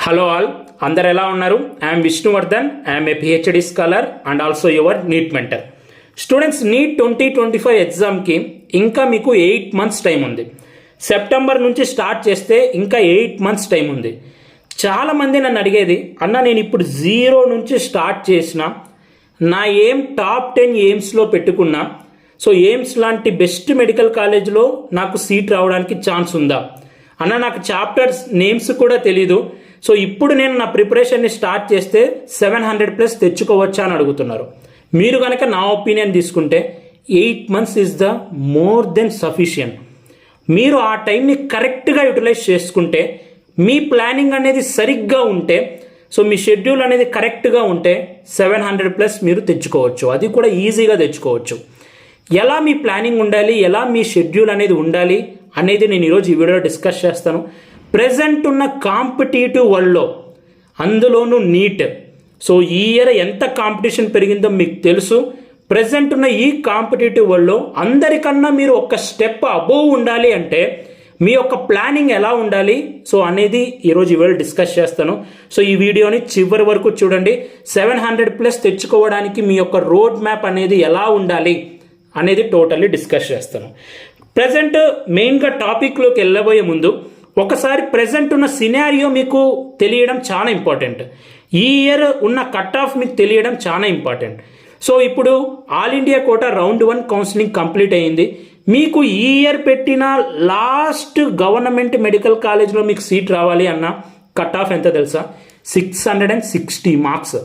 Hello all, అందరు ఎలా ఉన్నారు? I'm Vishnuvardhan. I'm a PhD scholar and also your NEET mentor. Students, NEET 2025 ఎగ్జామ్కి ఇంకా మీకు 8 months టైం ఉంది. సెప్టెంబర్ నుంచి స్టార్ట్ చేస్తే ఇంకా 8 months టైం ఉంది. చాలామంది నన్ను అడిగేది, అన్న నేను ఇప్పుడు 0 నుంచి స్టార్ట్ చేసిన, నా టాప్ 10 ఎయిమ్స్లో పెట్టుకున్నా, సో ఎయిమ్స్ లాంటి బెస్ట్ మెడికల్ కాలేజ్లో నాకు సీట్ రావడానికి ఛాన్స్ ఉందా అన్న? నాకు చాప్టర్స్ నేమ్స్ కూడా తెలీదు. సో ఇప్పుడు నేను నా ప్రిపరేషన్ని స్టార్ట్ చేస్తే 700+ తెచ్చుకోవచ్చా అని అడుగుతున్నారు. మీరు కనుక నా ఒపీనియన్ తీసుకుంటే 8 months is the more than sufficient. మీరు ఆ టైంని కరెక్ట్గా యూటిలైజ్ చేసుకుంటే, మీ ప్లానింగ్ అనేది సరిగ్గా ఉంటే, సో మీ షెడ్యూల్ అనేది కరెక్ట్గా ఉంటే 700+ మీరు తెచ్చుకోవచ్చు. అది కూడా ఈజీగా తెచ్చుకోవచ్చు. ఎలా మీ ప్లానింగ్ ఉండాలి, ఎలా మీ షెడ్యూల్ అనేది ఉండాలి అనేది నేను ఈరోజు ఈ వీడియోలో డిస్కస్ చేస్తాను. ప్రెజెంట్ ఉన్న కాంపిటేటివ్ వరల్డ్లో, అందులోనూ నీట్, సో ఈ ఇయర్ ఎంత కాంపిటీషన్ పెరిగిందో మీకు తెలుసు. ప్రెజెంట్ ఉన్న ఈ కాంపిటేటివ్ వరల్డ్లో అందరికన్నా మీరు ఒక స్టెప్ అబోవ్ ఉండాలి అంటే మీ యొక్క ప్లానింగ్ ఎలా ఉండాలి సో అనేది ఈరోజు ఈ వీడియో డిస్కస్ చేస్తాను. సో ఈ వీడియోని చివరి వరకు చూడండి. 700+ తెచ్చుకోవడానికి మీ యొక్క రోడ్ మ్యాప్ అనేది ఎలా ఉండాలి అనేది టోటల్లీ డిస్కస్ చేస్తాను. ప్రజెంట్ మెయిన్గా టాపిక్లోకి వెళ్ళబోయే ముందు ఒకసారి ప్రజెంట్ ఉన్న సినారియో మీకు తెలియడం చాలా ఇంపార్టెంట్. ఈ ఇయర్ ఉన్న కట్ ఆఫ్ మీకు తెలియడం చాలా ఇంపార్టెంట్. సో ఇప్పుడు all India quota round 1 counselling complete అయ్యింది. మీకు ఈ ఇయర్ పెట్టిన లాస్ట్ గవర్నమెంట్ మెడికల్ కాలేజ్లో మీకు సీట్ రావాలి అన్న కట్ ఆఫ్ ఎంత తెలుసా? 660 మార్క్స్.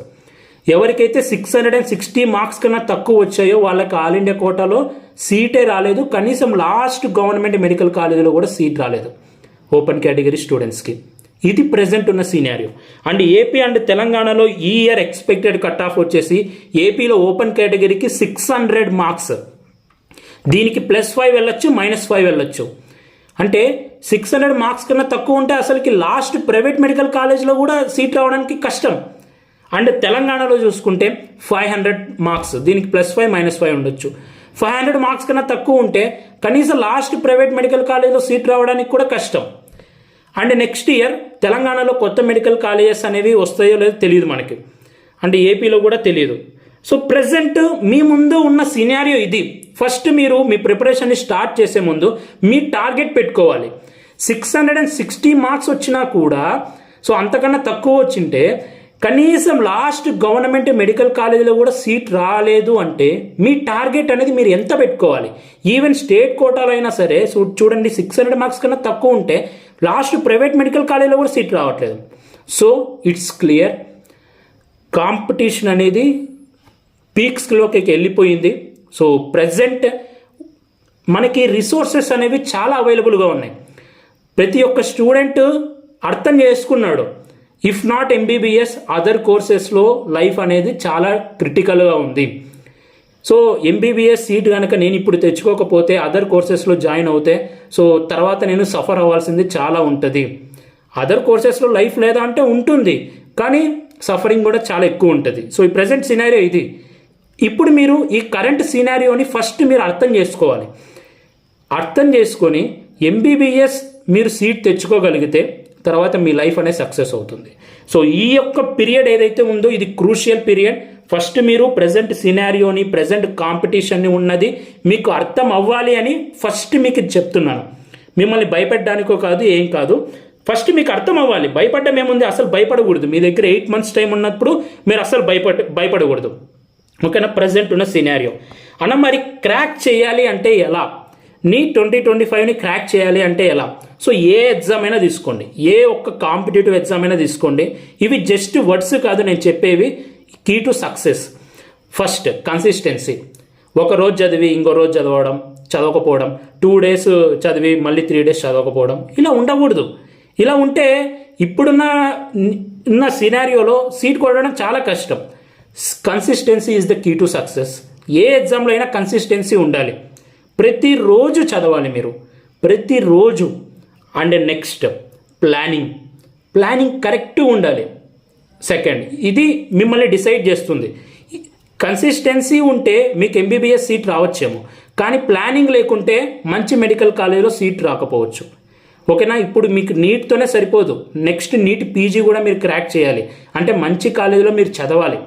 ఎవరికైతే 660 మార్క్స్ కన్నా తక్కువ వచ్చాయో వాళ్ళకి ఆల్ ఇండియా కోటాలో సీటే రాలేదు. కనీసం లాస్ట్ గవర్నమెంట్ మెడికల్ కాలేజీలో కూడా సీట్ రాలేదు ఓపెన్ కేటగిరీ స్టూడెంట్స్కి. ఇది ప్రెజెంట్ ఉన్న సీనారియో. అండ్ ఏపీ అండ్ తెలంగాణలో ఈ ఇయర్ ఎక్స్పెక్టెడ్ కట్ ఆఫ్ వచ్చేసి ఏపీలో ఓపెన్ కేటగిరీకి 600 మార్క్స్. దీనికి +5 వెళ్ళొచ్చు, -5 వెళ్ళొచ్చు. అంటే 600 మార్క్స్ కన్నా తక్కువ ఉంటే అసలుకి లాస్ట్ ప్రైవేట్ మెడికల్ కాలేజ్లో కూడా సీట్ రావడానికి కష్టం. అండ్ తెలంగాణలో చూసుకుంటే 500 మార్క్స్, దీనికి +5 -5 ఉండొచ్చు. 500 మార్క్స్ కన్నా తక్కువ ఉంటే కనీసం లాస్ట్ ప్రైవేట్ మెడికల్ కాలేజ్లో సీట్ రావడానికి కూడా కష్టం. అండ్ నెక్స్ట్ ఇయర్ తెలంగాణలో కొత్త మెడికల్ కాలేజెస్ అనేవి వస్తాయో లేదో తెలియదు మనకి. అంటే ఏపీలో కూడా తెలియదు. సో ప్రెజెంట్ మీ ముందు ఉన్న సినారియో ఇది. ఫస్ట్ మీరు మీ ప్రిపరేషన్ని స్టార్ట్ చేసే ముందు మీ టార్గెట్ పెట్టుకోవాలి. 660 మార్క్స్ వచ్చినా కూడా, సో అంతకన్నా తక్కువ వచ్చింటే కనీసం లాస్ట్ గవర్నమెంట్ మెడికల్ కాలేజీలో కూడా సీట్ రాలేదు అంటే మీ టార్గెట్ అనేది మీరు ఎంత పెట్టుకోవాలి? ఈవెన్ స్టేట్ కోటాలో అయినా సరే చూడండి, 600 మార్క్స్ కన్నా తక్కువ ఉంటే లాస్ట్ ప్రైవేట్ మెడికల్ కాలేజీలో కూడా సీట్ రావట్లేదు. సో ఇట్స్ క్లియర్, కాంపిటీషన్ అనేది పీక్స్లోకి వెళ్ళిపోయింది. సో ప్రజెంట్ మనకి రిసోర్సెస్ అనేవి చాలా అవైలబుల్గా ఉన్నాయి. ప్రతి ఒక్క స్టూడెంట్ అర్థం చేసుకున్నాడు, ఇఫ్ నాట్ MBBS అదర్ కోర్సెస్లో లైఫ్ అనేది చాలా క్రిటికల్గా ఉంది. సో MBBS సీట్ కనుక నేను ఇప్పుడు తెచ్చుకోకపోతే అదర్ కోర్సెస్లో జాయిన్ అవుతే సో తర్వాత నేను సఫర్ అవ్వాల్సింది చాలా ఉంటుంది. అదర్ కోర్సెస్లో లైఫ్ లేదా అంటే ఉంటుంది, కానీ సఫరింగ్ కూడా చాలా ఎక్కువ ఉంటుంది. సో ఈ ప్రజెంట్ సినారియో ఇది. ఇప్పుడు మీరు ఈ కరెంట్ సినారియోని ఫస్ట్ మీరు అర్థం చేసుకోవాలి. అర్థం చేసుకొని MBBS మీరు సీట్ తెచ్చుకోగలిగితే తర్వాత మీ లైఫ్ అనేది సక్సెస్ అవుతుంది. సో ఈ యొక్క పీరియడ్ ఏదైతే ఉందో ఇది క్రూషియల్ పీరియడ్. ఫస్ట్ మీరు ప్రజెంట్ సినారియోని, ప్రజెంట్ కాంపిటీషన్ని ఉన్నది మీకు అర్థం అవ్వాలి అని ఫస్ట్ మీకు చెప్తున్నాను. మిమ్మల్ని భయపెట్టడానికో కాదు, ఏం కాదు. ఫస్ట్ మీకు అర్థం అవ్వాలి. భయపడ్డం ఏముంది, అసలు భయపడకూడదు. మీ దగ్గర 8 months టైం ఉన్నప్పుడు మీరు అసలు భయపడకూడదు. ఓకేనా? ప్రజెంట్ ఉన్న సినారియో అన్న, మరి క్రాక్ చేయాలి అంటే ఎలా? నీట్ 2025ని క్రాక్ చేయాలి అంటే ఎలా? సో ఏ ఎగ్జామ్ అయినా తీసుకోండి, ఏ ఒక్క కాంపిటేటివ్ ఎగ్జామ్ అయినా తీసుకోండి. ఇవి జస్ట్ వర్డ్స్ కాదు నేను చెప్పేవి. Key to success first consistency. ఒక రోజు చదివి ఇంకో రోజు చదవకపోవడం, 2 days చదివి మళ్ళీ 3 days చదవకపోవడం, ఇలా ఉండకూడదు. ఇలా ఉంటే ఇప్పుడున్న సినారియోలో సీట్ కొట్టడం చాలా కష్టం. Consistency is the key to success. ఏ ఎగ్జామ్లో అయినా కన్సిస్టెన్సీ ఉండాలి. ప్రతిరోజు చదవాలి మీరు, ప్రతిరోజు. అండ్ నెక్స్ట్ ప్లానింగ్ కరెక్ట్గా ఉండాలి. సెకండ్, ఇది మిమ్మల్ని డిసైడ్ చేస్తుంది. కన్సిస్టెన్సీ ఉంటే మీకు MBBS సీట్ రావచ్చేమో, కానీ ప్లానింగ్ లేకుంటే మంచి మెడికల్ కాలేజీలో సీట్ రాకపోవచ్చు. ఓకేనా. ఇప్పుడు మీకు నీట్తోనే సరిపోదు, నెక్స్ట్ నీట్ పీజీ కూడా మీరు క్రాక్ చేయాలి అంటే మంచి కాలేజీలో మీరు చదవాలి.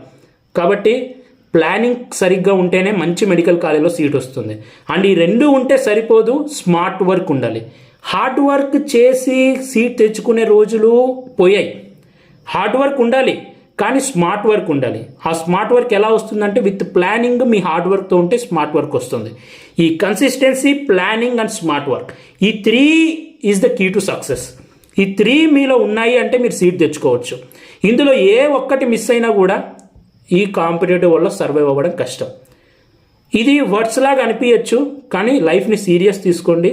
కాబట్టి ప్లానింగ్ సరిగ్గా ఉంటేనే మంచి మెడికల్ కాలేజీలో సీట్ వస్తుంది. అండ్ ఈ రెండు ఉంటే సరిపోదు, స్మార్ట్ వర్క్ ఉండాలి. హార్డ్ వర్క్ చేసి సీట్ తెచ్చుకునే రోజులు పోయాయి. హార్డ్ వర్క్ ఉండాలి కానీ స్మార్ట్ వర్క్ ఉండాలి. ఆ స్మార్ట్ వర్క్ ఎలా వస్తుందంటే విత్ ప్లానింగ్, మీ హార్డ్ వర్క్తో ఉంటే స్మార్ట్ వర్క్ వస్తుంది. ఈ consistency, planning and smart work, ఈ 3 is the key to success. ఈ 3 మీలో ఉన్నాయి అంటే మీరు సీట్ తెచ్చుకోవచ్చు. ఇందులో ఏ ఒక్కటి మిస్ అయినా కూడా ఈ కాంపిటేటివ్ వల్ల సర్వైవ్ అవ్వడం కష్టం. ఇది వర్డ్స్ లాగా అనిపించచ్చు కానీ లైఫ్ని సీరియస్ తీసుకోండి.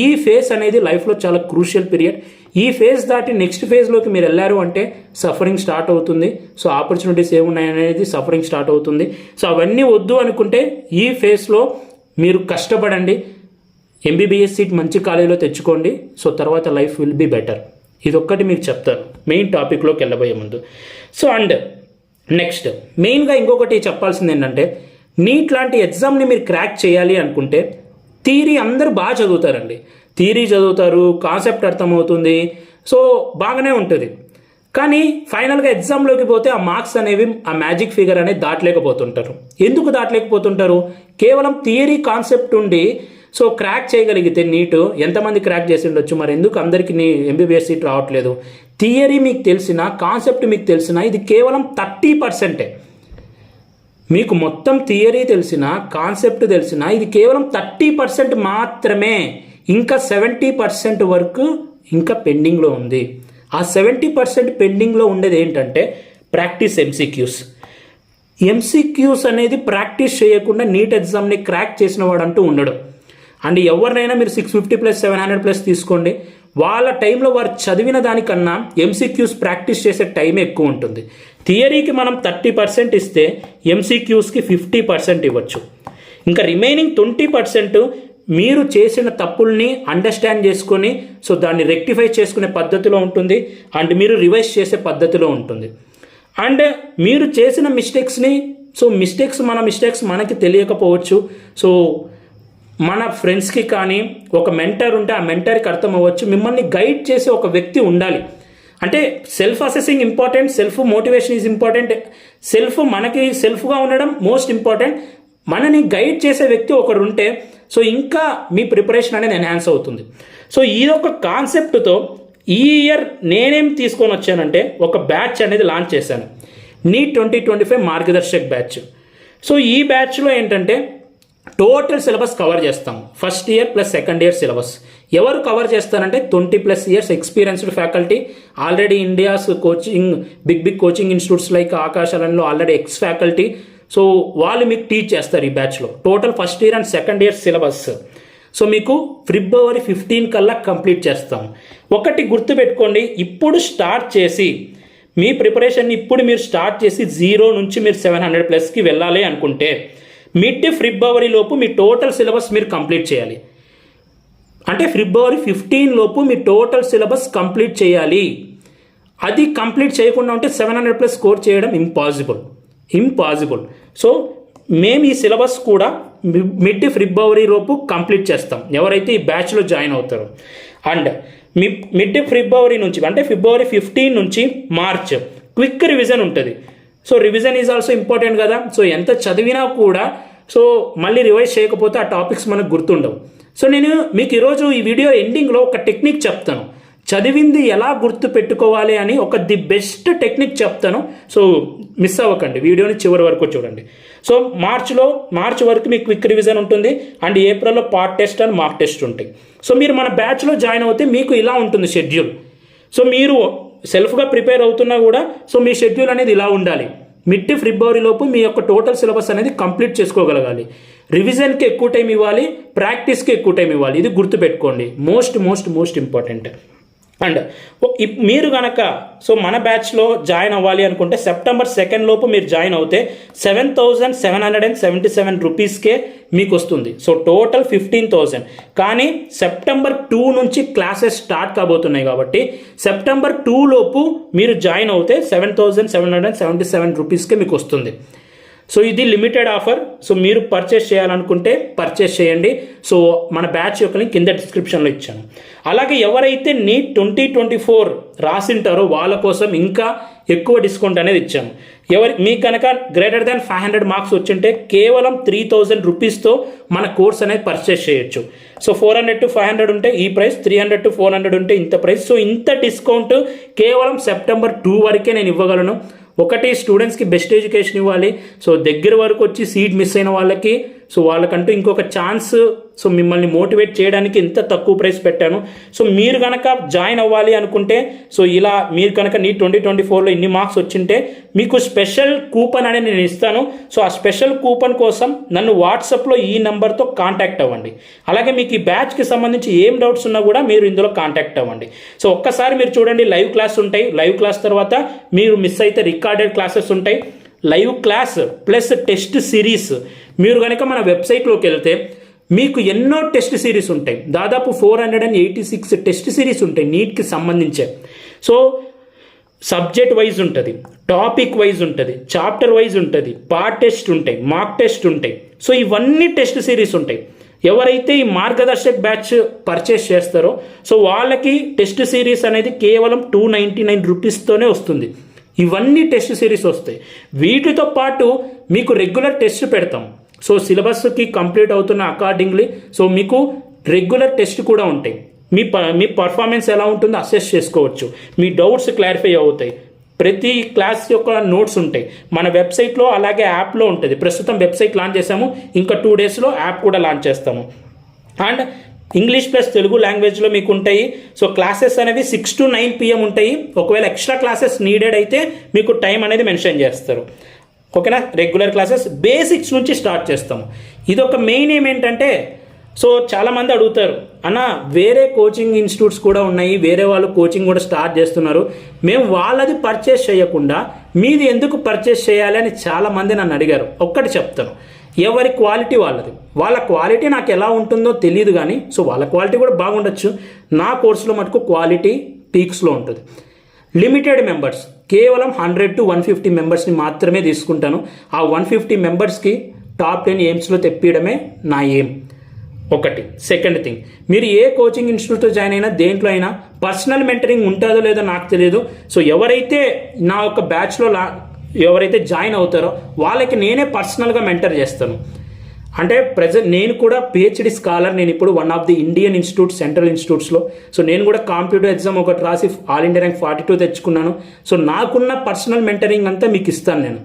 ఈ ఫేజ్ అనేది లైఫ్లో చాలా క్రూషియల్ పీరియడ్. ఈ ఫేజ్ దాటి నెక్స్ట్ ఫేజ్లోకి మీరు వెళ్ళారు అంటే సఫరింగ్ స్టార్ట్ అవుతుంది. సో ఆపర్చునిటీస్ ఏమున్నాయనేది సఫరింగ్ స్టార్ట్ అవుతుంది. సో అవన్నీ వద్దు అనుకుంటే ఈ ఫేజ్లో మీరు కష్టపడండి, ఎంబీబీఎస్ సీట్ మంచి కాలేజీలో తెచ్చుకోండి. సో తర్వాత లైఫ్ విల్ బీ బెటర్. ఇదొక్కటి మీకు చెప్తాను మెయిన్ టాపిక్లోకి వెళ్ళబోయే ముందు. సో అండ్ నెక్స్ట్ మెయిన్గా ఇంకొకటి చెప్పాల్సింది ఏంటంటే, నీట్ లాంటి ఎగ్జామ్ని మీరు క్రాక్ చేయాలి అనుకుంటే థియరీ అందరూ బాగా చదువుతారండి. థియరీ చదువుతారు, కాన్సెప్ట్ అర్థమవుతుంది, సో బాగానే ఉంటుంది. కానీ ఫైనల్గా ఎగ్జామ్లోకి పోతే ఆ మార్క్స్ అనేవి, ఆ మ్యాజిక్ ఫిగర్ అనేది దాటలేకపోతుంటారు. ఎందుకు దాటలేకపోతుంటారు? కేవలం థియరీ కాన్సెప్ట్ ఉండి సో క్రాక్ చేయగలిగితే నీట్ ఎంతమంది క్రాక్ చేసి ఉండొచ్చు. మరి ఎందుకు అందరికీ ఎంబీబీఎస్ సీట్ రావట్లేదు? థియరీ మీకు తెలిసిన, కాన్సెప్ట్ మీకు తెలిసిన, ఇది కేవలం 30%. మీకు మొత్తం థియరీ తెలిసిన, కాన్సెప్ట్ తెలిసిన, ఇది కేవలం 30% మాత్రమే. ఇంకా 70% వరకు ఇంకా పెండింగ్లో ఉంది. ఆ 70% పెండింగ్లో ఉండేది ఏంటంటే ప్రాక్టీస్ ఎంసీక్యూస్ అనేది ప్రాక్టీస్ చేయకుండా నీట్ ఎగ్జామ్ని క్రాక్ చేసిన వాడు అంటూ ఉండడు. అండ్ ఎవరినైనా మీరు 650+, 700+ తీసుకోండి, వాళ్ళ టైంలో వారు చదివిన దానికన్నా ఎంసీక్యూస్ ప్రాక్టీస్ చేసే టైం ఎక్కువ ఉంటుంది. థియరీకి మనం 30% ఇస్తే ఎంసీక్యూస్కి 50% ఇవ్వచ్చు. ఇంకా రిమైనింగ్ 20% మీరు చేసిన తప్పుల్ని అండర్స్టాండ్ చేసుకొని సో దాన్ని రెక్టిఫై చేసుకునే పద్ధతిలో ఉంటుంది. అండ్ మీరు రివైజ్ చేసే పద్ధతిలో ఉంటుంది. అండ్ మీరు చేసిన మిస్టేక్స్ని, సో మన మిస్టేక్స్ మనకి తెలియకపోవచ్చు. సో మన ఫ్రెండ్స్కి కానీ ఒక మెంటర్ ఉంటే ఆ మెంటర్కి అర్థం అవ్వచ్చు. మిమ్మల్ని గైడ్ చేసే ఒక వ్యక్తి ఉండాలి. అంటే self assessing important, self motivation is important. మనకి సెల్ఫ్గా ఉండడం మోస్ట్ ఇంపార్టెంట్. మనని గైడ్ చేసే వ్యక్తి ఒకరు ఉంటే సో ఇంకా మీ ప్రిపరేషన్ అనేది ఎన్హాన్స్ అవుతుంది. సో ఈ యొక్క కాన్సెప్ట్తో ఈ ఇయర్ నేనేం తీసుకొని వచ్చానంటే ఒక బ్యాచ్ అనేది లాంచ్ చేశాను, నీట్ 2025 మార్గదర్శక్ బ్యాచ్. సో ఈ బ్యాచ్లో ఏంటంటే టోటల్ సిలబస్ కవర్ చేస్తాం. First year plus second year syllabus. ఎవరు కవర్ చేస్తారంటే 20+ years experienced faculty, already India's coaching big coaching institutes like ఆకాశాలలో ఆల్రెడీ ఎక్స్ ఫ్యాకల్టీ. సో వాళ్ళు మీకు టీచ్ చేస్తారు ఈ బ్యాచ్లో. Total first year and second year syllabus so మీకు February 15 కల్లా కంప్లీట్ చేస్తాం. ఒకటి గుర్తుపెట్టుకోండి, ఇప్పుడు స్టార్ట్ చేసి మీ ప్రిపరేషన్ ఇప్పుడు మీరు స్టార్ట్ చేసి 0 నుంచి మీరు 700+కి వెళ్ళాలి అనుకుంటే మిడ్ February లోపు మీ టోటల్ సిలబస్ మీరు కంప్లీట్ చేయాలి. అంటే February 15 లోపు మీ టోటల్ సిలబస్ కంప్లీట్ చేయాలి. అది కంప్లీట్ చేయకుండా ఉంటే 700+ స్కోర్ చేయడం ఇంపాసిబుల్. సో మేము ఈ సిలబస్ కూడా మిడ్ February లోపు కంప్లీట్ చేస్తాం ఎవరైతే ఈ బ్యాచ్లో జాయిన్ అవుతారో. అండ్ మిడ్ February నుంచి అంటే February 15 నుంచి మార్చ్ క్విక్ రివిజన్ ఉంటుంది. So revision is also important కదా. సో ఎంత చదివినా కూడా సో మళ్ళీ రివైజ్ చేయకపోతే ఆ టాపిక్స్ మనకు గుర్తుండవు. సో నేను మీకు ఈరోజు ఈ వీడియో ఎండింగ్లో ఒక టెక్నిక్ చెప్తాను, చదివింది ఎలా గుర్తు పెట్టుకోవాలి అని ఒక ది బెస్ట్ టెక్నిక్ చెప్తాను. సో మిస్ అవ్వకండి, వీడియోని చివరి వరకు చూడండి. సో మార్చ్ వరకు మీకు క్విక్ రివిజన్ ఉంటుంది. అండ్ ఏప్రిల్లో part test and mark test ఉంటాయి. సో మీరు మన బ్యాచ్లో జాయిన్ అవుతే మీకు ఇలా ఉంటుంది షెడ్యూల్. సో మీరు సెల్ఫ్గా ప్రిపేర్ అవుతున్నా కూడా సో మీ షెడ్యూల్ అనేది ఇలా ఉండాలి. మిడ్ February లోపు మీ యొక్క టోటల్ సిలబస్ అనేది కంప్లీట్ చేసుకోగలగాలి. రివిజన్కి ఎక్కువ టైం ఇవ్వాలి, ప్రాక్టీస్కి ఎక్కువ టైం ఇవ్వాలి. ఇది గుర్తుపెట్టుకోండి, మోస్ట్ ఇంపార్టెంట్. అండ్ మీరు కనుక సో మన బ్యాచ్లో జాయిన్ అవ్వాలి అనుకుంటే September 2 లోపు మీరు జాయిన్ అవుతే 7,777 రూపీస్కే మీకు వస్తుంది. So total 15,000. కానీ September 2 నుంచి క్లాసెస్ స్టార్ట్ కాబోతున్నాయి కాబట్టి September 2 లోపు మీరు జాయిన్ అవుతే 7,777 రూపీస్కే మీకు వస్తుంది. సో ఇది లిమిటెడ్ ఆఫర్. సో మీరు పర్చేస్ చేయాలనుకుంటే పర్చేస్ చేయండి. సో మన బ్యాచ్ యొక్క లింక్ కింద డిస్క్రిప్షన్లో ఇచ్చాను. అలాగే ఎవరైతే నీట్ 2024 రాసింటారో వాళ్ళ కోసం ఇంకా ఎక్కువ డిస్కౌంట్ అనేది ఇచ్చాము. మీ కనుక గ్రేటర్ దాన్ 500 మార్క్స్ వచ్చింటే కేవలం 3000 రూపీస్తో మన కోర్స్ అనేది పర్చేస్ చేయొచ్చు. సో 400 to 500 ఉంటే ఈ ప్రైస్, 300 to 400 ఉంటే ఇంత ప్రైస్. సో ఇంత డిస్కౌంట్ కేవలం సెప్టెంబర్ 2 వరకే నేను ఇవ్వగలను. ఒకటి, స్టూడెంట్స్కి బెస్ట్ ఎడ్యుకేషన్ ఇవ్వాలి. సో దగ్గర వరకు వచ్చి సీట్ మిస్ అయిన వాళ్ళకి సో వాళ్ళకంటూ ఇంకొక ఛాన్స్, సో మిమ్మల్ని మోటివేట్ చేయడానికి ఇంత తక్కువ ప్రైస్ పెట్టాను. సో మీరు కనుక జాయిన్ అవ్వాలి అనుకుంటే సో ఇలా మీరు కనుక నీట్ 2024లో ఇన్ని మార్క్స్ వచ్చింటే మీకు స్పెషల్ కూపన్ అనేది నేను ఇస్తాను. సో ఆ స్పెషల్ కూపన్ కోసం నన్ను వాట్సాప్లో ఈ నెంబర్తో కాంటాక్ట్ అవ్వండి. అలాగే మీకు ఈ బ్యాచ్కి సంబంధించి ఏం డౌట్స్ ఉన్నా కూడా మీరు ఇందులో కాంటాక్ట్ అవ్వండి. సో ఒక్కసారి మీరు చూడండి, లైవ్ క్లాస్ ఉంటాయి. లైవ్ క్లాస్ తర్వాత మీరు మిస్ అయితే రికార్డెడ్ క్లాసెస్ ఉంటాయి. Live class plus test series. మీరు కనుక మన వెబ్సైట్లోకి వెళ్తే మీకు ఎన్నో టెస్ట్ సిరీస్ ఉంటాయి. దాదాపు 486 టెస్ట్ సిరీస్ ఉంటాయి నీట్కి సంబంధించే. సో సబ్జెక్ట్ వైజ్ ఉంటుంది, టాపిక్ వైజ్ ఉంటుంది, చాప్టర్ వైజ్ ఉంటుంది, పార్ట్ టెస్ట్ ఉంటాయి, మార్క్ టెస్ట్ ఉంటాయి. సో ఇవన్నీ టెస్ట్ సిరీస్ ఉంటాయి. ఎవరైతే ఈ మార్గదర్శక్ బ్యాచ్ పర్చేస్ చేస్తారో సో వాళ్ళకి టెస్ట్ సిరీస్ అనేది కేవలం 299 రూపీస్తోనే వస్తుంది. ఇవన్నీ టెస్ట్ సిరీస్ వస్తాయి. వీటితో పాటు మీకు రెగ్యులర్ టెస్ట్ పెడతాం. సో సిలబస్కి కంప్లీట్ అవుతున్న అకార్డింగ్లీ సో మీకు రెగ్యులర్ టెస్ట్ కూడా ఉంటాయి. మీ పర్ఫార్మెన్స్ ఎలా ఉంటుందో అసెస్ చేసుకోవచ్చు. మీ డౌట్స్ క్లారిఫై అవుతాయి. ప్రతి క్లాస్ యొక్క నోట్స్ ఉంటాయి మన వెబ్సైట్లో, అలాగే యాప్లో ఉంటుంది. ప్రస్తుతం వెబ్సైట్ లాంచ్ చేసాము, ఇంకా 2 డేస్లో యాప్ కూడా లాంచ్ చేస్తాము. అండ్ ఇంగ్లీష్ ప్లస్ తెలుగు లాంగ్వేజ్లో మీకు ఉంటాయి. సో క్లాసెస్ అనేవి 6 to 9 PM ఉంటాయి. ఒకవేళ ఎక్స్ట్రా క్లాసెస్ నీడెడ్ అయితే మీకు టైం అనేది మెన్షన్ చేస్తారు. ఓకేనా? రెగ్యులర్ క్లాసెస్ బేసిక్స్ నుంచి స్టార్ట్ చేస్తాము. ఇది ఒక మెయిన్ ఏమేంటంటే సో చాలామంది అడుగుతారు, అన్న వేరే కోచింగ్ ఇన్స్టిట్యూట్స్ కూడా ఉన్నాయి, వేరే వాళ్ళు కోచింగ్ కూడా స్టార్ట్ చేస్తున్నారు, మేము వాళ్ళది పర్చేస్ చేయకుండా మీది ఎందుకు పర్చేస్ చేయాలి అని చాలామంది నన్ను అడిగారు. ఒక్కటి చెప్తాను, ఎవరి క్వాలిటీ వాళ్ళది. వాళ్ళ క్వాలిటీ నాకు ఎలా ఉంటుందో తెలియదు కానీ సో వాళ్ళ క్వాలిటీ కూడా బాగుండొచ్చు. నా కోర్సులో మటుకు క్వాలిటీ పీక్స్లో ఉంటుంది. లిమిటెడ్ మెంబర్స్, కేవలం 100 to 150 మెంబర్స్ని మాత్రమే తీసుకుంటాను. ఆ 150 మెంబర్స్కి టాప్ 10 ఎయిమ్స్లో తెప్పియడమే నా ఎయిమ్. ఒకటి. సెకండ్ థింగ్, మీరు ఏ కోచింగ్ ఇన్స్టిట్యూట్లో జాయిన్ అయినా దేంట్లో అయినా పర్సనల్ మెంటరింగ్ ఉంటుందో లేదో నాకు తెలియదు. సో ఎవరైతే నా యొక్క బ్యాచ్లో ఎవరైతే జాయిన్ అవుతారో వాళ్ళకి నేనే పర్సనల్గా మెంటర్ చేస్తాను. అంటే ప్రజెంట్ నేను కూడా PhD స్కాలర్. నేను ఇప్పుడు one of the Indian institute, central ఇన్స్టిట్యూట్స్లో. సో నేను కూడా కాంపిటేటివ్ ఎగ్జామ్ ఒకటి రాసి ఆల్ ఇండియా ర్యాంక్ 42 తెచ్చుకున్నాను. సో నాకున్న పర్సనల్ మెంటరింగ్ అంతా మీకు ఇస్తాను నేను.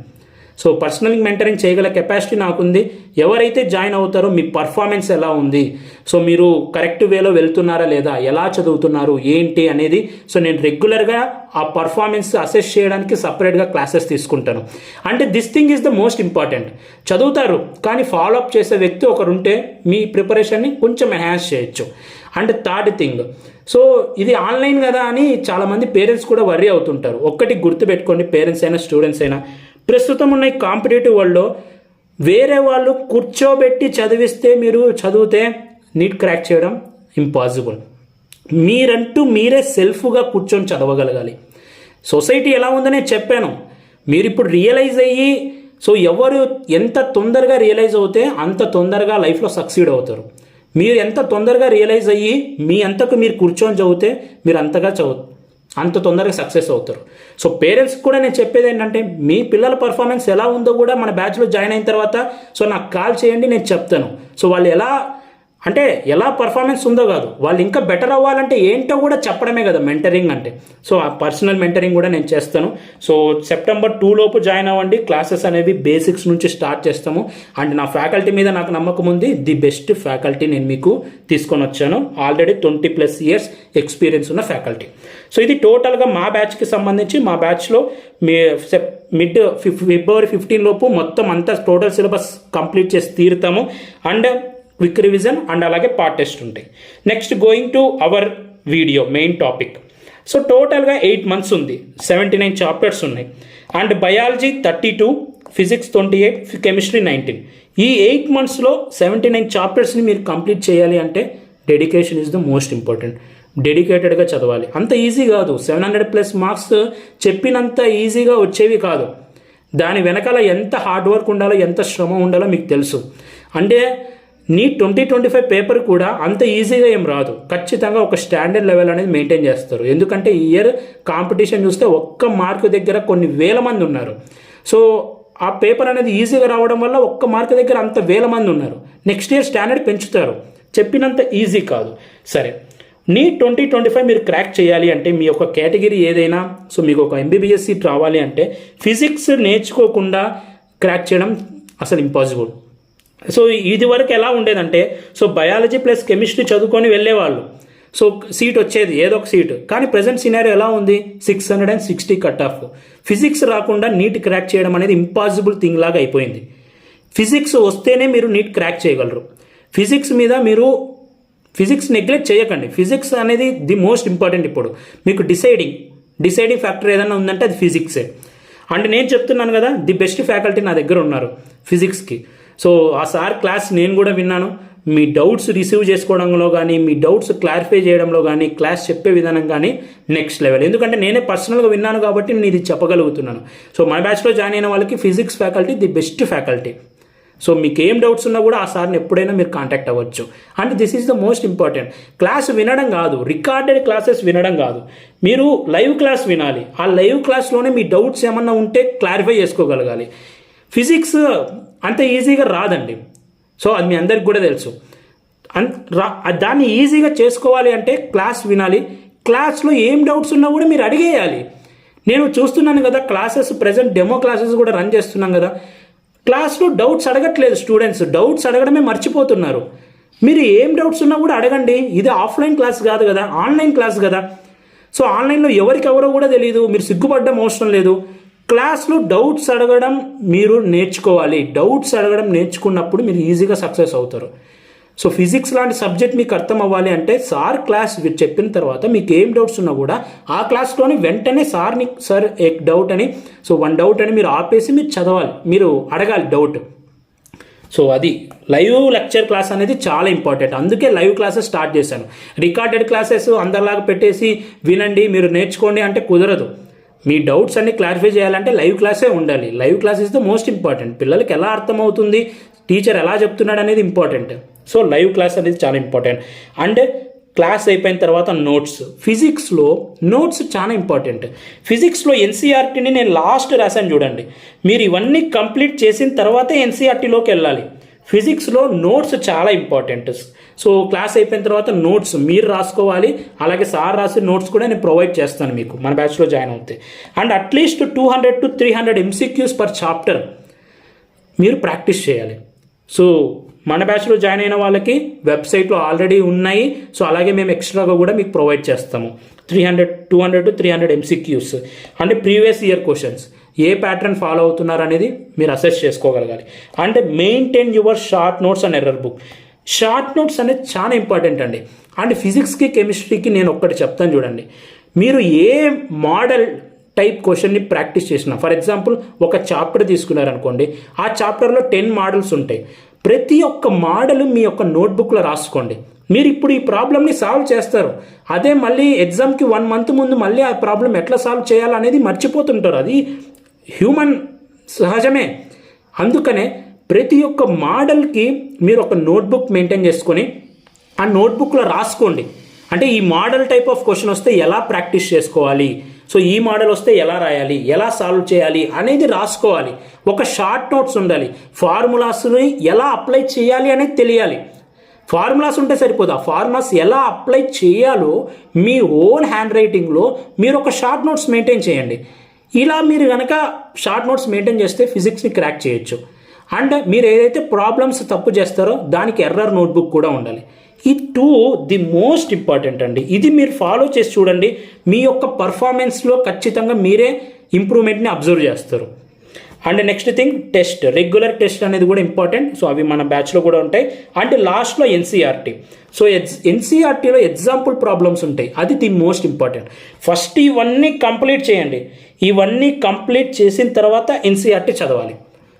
సో పర్సనల్ మెంటరింగ్ చేయగల కెపాసిటీ నాకుంది. ఎవరైతే జాయిన్ అవుతారో మీ పర్ఫార్మెన్స్ ఎలా ఉంది, సో మీరు కరెక్ట్ వేలో వెళ్తున్నారా లేదా, ఎలా చదువుతున్నారు ఏంటి అనేది సో నేను రెగ్యులర్గా ఆ పర్ఫార్మెన్స్ అసెస్ చేయడానికి సపరేట్గా క్లాసెస్ తీసుకుంటాను. అంటే this thing is the most important. చదువుతారు కానీ ఫాలోఅప్ చేసే వ్యక్తి ఒకరుంటే మీ ప్రిపరేషన్ని కొంచెం ఎన్హాన్స్ చేయొచ్చు. అండ్ థర్డ్ థింగ్, సో ఇది ఆన్లైన్ కదా అని చాలామంది పేరెంట్స్ కూడా వర్రీ అవుతుంటారు. ఒక్కటి గుర్తుపెట్టుకోండి, పేరెంట్స్ అయినా స్టూడెంట్స్ అయినా, ప్రస్తుతం ఉన్న ఈ కాంపిటేటివ్ వరల్డ్లో వేరే వాళ్ళు కూర్చోబెట్టి చదివిస్తే మీరు చదివితే నీట్ క్రాక్ చేయడం ఇంపాసిబుల్. మీరంటూ మీరే సెల్ఫ్గా కూర్చొని చదవగలగాలి. సొసైటీ ఎలా ఉందనే చెప్పాను. మీరు ఇప్పుడు రియలైజ్ అయ్యి సో ఎవరు ఎంత తొందరగా రియలైజ్ అవుతే అంత తొందరగా లైఫ్లో సక్సీడ్ అవుతారు. మీరు ఎంత తొందరగా రియలైజ్ అయ్యి మీ అంతకు మీరు కూర్చొని చదివితే మీరు అంత తొందరగా సక్సెస్ అవుతారు. సో పేరెంట్స్కి కూడా నేను చెప్పేది ఏంటంటే మీ పిల్లల పర్ఫార్మెన్స్ ఎలా ఉందో కూడా మన బ్యాచ్లో జాయిన్ అయిన తర్వాత సో నాకు కాల్ చేయండి, నేను చెప్తాను. సో వాళ్ళు ఎలా పర్ఫార్మెన్స్ ఉందో కాదు, వాళ్ళు ఇంకా బెటర్ అవ్వాలంటే ఏంటో కూడా చెప్పడమే కదా మెంటరింగ్ అంటే. సో ఆ పర్సనల్ మెంటరింగ్ కూడా నేను చేస్తాను. సో సెప్టెంబర్ 2 లోపు జాయిన్ అవ్వండి. క్లాసెస్ అనేవి బేసిక్స్ నుంచి స్టార్ట్ చేస్తాము. అండ్ నా ఫ్యాకల్టీ మీద నాకు నమ్మకం ఉంది. ది బెస్ట్ ఫ్యాకల్టీ నేను మీకు తీసుకొని వచ్చాను. ఆల్రెడీ 20+ years ఎక్స్పీరియన్స్ ఉన్న ఫ్యాకల్టీ. సో ఇది టోటల్గా మా బ్యాచ్కి సంబంధించి. మా బ్యాచ్లో February 15 లోపు మొత్తం అంతా టోటల్ సిలబస్ కంప్లీట్ చేసి తీరుతాము. అండ్ క్విక్ రివిజన్ అండ్ అలాగే పార్ట్ టెస్ట్ ఉంటాయి. Next going to our video main topic. So టోటల్గా 8 months ఉంది. 79 చాప్టర్స్ ఉన్నాయి. And biology 32, physics 28, chemistry 19. ఈ 8 monthsలో 79 చాప్టర్స్ని మీరు కంప్లీట్ చేయాలి అంటే dedication is the most important. డెడికేటెడ్గా చదవాలి. అంత ఈజీ కాదు. 700+ మార్క్స్ చెప్పినంత ఈజీగా వచ్చేవి కాదు. దాని వెనకాల ఎంత హార్డ్ వర్క్ ఉండాలో, ఎంత శ్రమ ఉండాలో మీకు తెలుసు. అంటే నీట్ 2025 పేపర్ కూడా అంత ఈజీగా ఏం రాదు. ఖచ్చితంగా ఒక స్టాండర్డ్ లెవెల్ అనేది మెయింటైన్ చేస్తారు. ఎందుకంటే ఈ ఇయర్ కాంపిటీషన్ చూస్తే ఒక్క మార్కు దగ్గర కొన్ని వేల మంది ఉన్నారు. సో ఆ పేపర్ అనేది ఈజీగా రావడం వల్ల ఒక్క మార్కు దగ్గర అంత వేల మంది ఉన్నారు. నెక్స్ట్ ఇయర్ స్టాండర్డ్ పెంచుతారు. చెప్పినంత ఈజీ కాదు. సరే, నీట్ 2025 మీరు క్రాక్ చేయాలి అంటే మీ యొక్క కేటగిరీ ఏదైనా, సో మీకు ఒక MBBS సీట్ రావాలి అంటే ఫిజిక్స్ నేర్చుకోకుండా క్రాక్ చేయడం అసలు ఇంపాసిబుల్. సో ఇది వరకు ఎలా ఉండేదంటే, సో బయాలజీ ప్లస్ కెమిస్ట్రీ చదువుకొని వెళ్ళేవాళ్ళు, సో సీట్ వచ్చేది ఏదో ఒక సీట్. కానీ ప్రజెంట్ సినారియో ఎలా ఉంది, 660 కట్ ఆఫ్. ఫిజిక్స్ రాకుండా నీట్ క్రాక్ చేయడం అనేది ఇంపాసిబుల్ థింగ్ లాగా అయిపోయింది. ఫిజిక్స్ వస్తేనే మీరు నీట్ క్రాక్ చేయగలరు. ఫిజిక్స్ మీద మీరు ఫిజిక్స్ నెగ్లెక్ట్ చేయకండి. ఫిజిక్స్ అనేది ది మోస్ట్ ఇంపార్టెంట్. ఇప్పుడు మీకు డిసైడింగ్ ఫ్యాక్టర్ ఏదైనా ఉందంటే అది ఫిజిక్సే. అంటే నేను చెప్తున్నాను కదా, ది బెస్ట్ ఫ్యాకల్టీ నా దగ్గర ఉన్నారు ఫిజిక్స్కి. సో ఆ సార్ క్లాస్ నేను కూడా విన్నాను. మీ డౌట్స్ రిసీవ్ చేసుకోవడంలో కానీ, మీ డౌట్స్ క్లారిఫై చేయడంలో కానీ, క్లాస్ చెప్పే విధానం కానీ నెక్స్ట్ లెవెల్. ఎందుకంటే నేనే పర్సనల్గా విన్నాను కాబట్టి నేను ఇది చెప్పగలుగుతున్నాను. సో మన బ్యాచ్లో జాయిన్ అయిన వాళ్ళకి physics faculty the best faculty. So మీకు ఏం డౌట్స్ ఉన్నా కూడా ఆ సార్ని ఎప్పుడైనా మీరు కాంటాక్ట్ అవ్వచ్చు. And this is the most important. Class వినడం కాదు, రికార్డెడ్ క్లాసెస్ వినడం కాదు, మీరు లైవ్ క్లాస్ వినాలి. ఆ లైవ్ క్లాస్లోనే మీ డౌట్స్ ఏమన్నా ఉంటే క్లారిఫై చేసుకోగలగాలి. ఫిజిక్స్ అంత ఈజీగా రాదండి. సో అది మీ అందరికి కూడా తెలుసు. దాన్ని ఈజీగా చేసుకోవాలి అంటే క్లాస్ వినాలి. క్లాస్లో ఏం డౌట్స్ ఉన్నా కూడా మీరు అడిగేయాలి. నేను చూస్తున్నాను కదా, క్లాసెస్ ప్రజెంట్ డెమో క్లాసెస్ కూడా రన్ చేస్తున్నాం కదా, క్లాస్లో డౌట్స్ అడగట్లేదు స్టూడెంట్స్, డౌట్స్ అడగడమే మర్చిపోతున్నారు. మీరు ఏం డౌట్స్ ఉన్నా కూడా అడగండి. ఇది ఆఫ్లైన్ క్లాస్ కాదు కదా, ఆన్లైన్ క్లాస్ కదా. సో ఆన్లైన్లో ఎవరికెవరో కూడా తెలియదు, మీరు సిగ్గుపడడం అవసరం లేదు. క్లాస్లో డౌట్స్ అడగడం మీరు నేర్చుకోవాలి. డౌట్స్ అడగడం నేర్చుకున్నప్పుడు మీరు ఈజీగా సక్సెస్ అవుతారు. సో ఫిజిక్స్ లాంటి సబ్జెక్ట్ మీకు అర్థం అవ్వాలి అంటే సార్ క్లాస్ చెప్పిన తర్వాత మీకు ఏం డౌట్స్ ఉన్నా కూడా ఆ క్లాస్లోని వెంటనే సార్ ఎక్ డౌట్ అని, సో 1 డౌట్ అని మీరు ఆపేసి మీరు చదవాలి, మీరు అడగాలి డౌట్. సో అది లైవ్ లెక్చర్ క్లాస్ అనేది చాలా ఇంపార్టెంట్. అందుకే లైవ్ క్లాసెస్ స్టార్ట్ చేశాను. రికార్డెడ్ క్లాసెస్ అందరిలాగా పెట్టేసి వినండి మీరు నేర్చుకోండి అంటే కుదరదు. మీ డౌట్స్ అన్ని క్లారిఫై చేయాలంటే లైవ్ క్లాసే ఉండాలి. Live class is the most important. పిల్లలకి ఎలా అర్థమవుతుంది, టీచర్ ఎలా చెప్తున్నాడు అనేది ఇంపార్టెంట్. సో లైవ్ క్లాస్ అనేది చాలా ఇంపార్టెంట్. అండ్ క్లాస్ అయిపోయిన తర్వాత నోట్స్. ఫిజిక్స్లో నోట్స్ చాలా ఇంపార్టెంట్. ఫిజిక్స్లో ఎన్సీఆర్టీని నేను లాస్ట్ రాశాను చూడండి. మీరు ఇవన్నీ కంప్లీట్ చేసిన తర్వాతే ఎన్సీఆర్టీలోకి వెళ్ళాలి. ఫిజిక్స్లో నోట్స్ చాలా ఇంపార్టెంట్. సో క్లాస్ అయిపోయిన తర్వాత నోట్స్ మీరు రాసుకోవాలి. అలాగే సార్ రాసిన నోట్స్ కూడా నేను ప్రొవైడ్ చేస్తాను మీకు మన బ్యాచ్లో జాయిన్ అవుతే. And at least 200 to 300 MCQs per chapter మీరు ప్రాక్టీస్ చేయాలి. సో మన బ్యాచ్లో జాయిన్ అయిన వాళ్ళకి వెబ్సైట్లో ఆల్రెడీ ఉన్నాయి. సో అలాగే మేము ఎక్స్ట్రాగా కూడా మీకు ప్రొవైడ్ చేస్తాము. 200 to 300 MCQs అంటే ప్రీవియస్ ఇయర్ క్వశ్చన్స్ ఏ ప్యాటర్న్ ఫాలో అవుతున్నారు అనేది మీరు అసెస్ చేసుకోగలగాలి. అంటే maintain your short notes and error book. Short notes అనేది చాలా ఇంపార్టెంట్ అండి. అండ్ ఫిజిక్స్కి కెమిస్ట్రీకి నేను ఒక్కటి చెప్తాను చూడండి. మీరు ఏ మోడల్ టైప్ క్వశ్చన్ని ప్రాక్టీస్ చేసిన, ఫర్ ఎగ్జాంపుల్ ఒక చాప్టర్ తీసుకున్నారనుకోండి, ఆ చాప్టర్లో 10 మోడల్స్ ఉంటాయి. ప్రతి ఒక్క మోడల్ మీ యొక్క నోట్బుక్లో రాసుకోండి. మీరు ఇప్పుడు ఈ ప్రాబ్లమ్ని సాల్వ్ చేస్తారు. అదే మళ్ళీ ఎగ్జామ్కి 1 month ముందు మళ్ళీ ఆ ప్రాబ్లం ఎట్లా సాల్వ్ చేయాలనేది మర్చిపోతుంటారు. అది హ్యూమన్ సహజమే. అందుకనే ప్రతి ఒక్క మోడల్కి మీరు ఒక నోట్బుక్ మెయింటైన్ చేసుకొని ఆ నోట్బుక్లో రాసుకోండి. అంటే ఈ మోడల్ టైప్ ఆఫ్ క్వశ్చన్ వస్తే ఎలా ప్రాక్టీస్ చేసుకోవాలి, సో ఈ మోడల్ వస్తే ఎలా రాయాలి, ఎలా సాల్వ్ చేయాలి అనేది రాసుకోవాలి. ఒక షార్ట్ నోట్స్ ఉండాలి. ఫార్ములాస్ని ఎలా అప్లై చేయాలి అనేది తెలియాలి. ఫార్ములాస్ ఉంటే సరిపోదు, ఆ ఫార్ములాస్ ఎలా అప్లై చేయాలో మీ ఓన్ హ్యాండ్ రైటింగ్లో మీరు ఒక షార్ట్ నోట్స్ మెయింటైన్ చేయండి. ఇలా మీరు కనుక షార్ట్ నోట్స్ మెయింటైన్ చేస్తే ఫిజిక్స్ని క్రాక్ చేయొచ్చు. అండ్ మీరు ఏదైతే ప్రాబ్లమ్స్ తప్పు చేస్తారో దానికి ఎర్రర్ నోట్బుక్ కూడా ఉండాలి. ఈ 2 ది మోస్ట్ ఇంపార్టెంట్ అండి. ఇది మీరు ఫాలో చేసి చూడండి, మీ యొక్క పర్ఫార్మెన్స్లో ఖచ్చితంగా మీరే ఇంప్రూవ్మెంట్ని అబ్జర్వ్ చేస్తారు. And next thing test, regular test అనేది కూడా ఇంపార్టెంట్. సో అవి మన బ్యాచ్లో కూడా ఉంటాయి. అండ్ లాస్ట్లో ఎన్సీఆర్టీ. సో ఎన్సీఆర్టీలో ఎగ్జాంపుల్ ప్రాబ్లమ్స్ ఉంటాయి, అది ది మోస్ట్ ఇంపార్టెంట్. ఫస్ట్ ఇవన్నీ కంప్లీట్ చేయండి. ఇవన్నీ కంప్లీట్ చేసిన తర్వాత ఎన్సీఆర్టీ చదవాలి.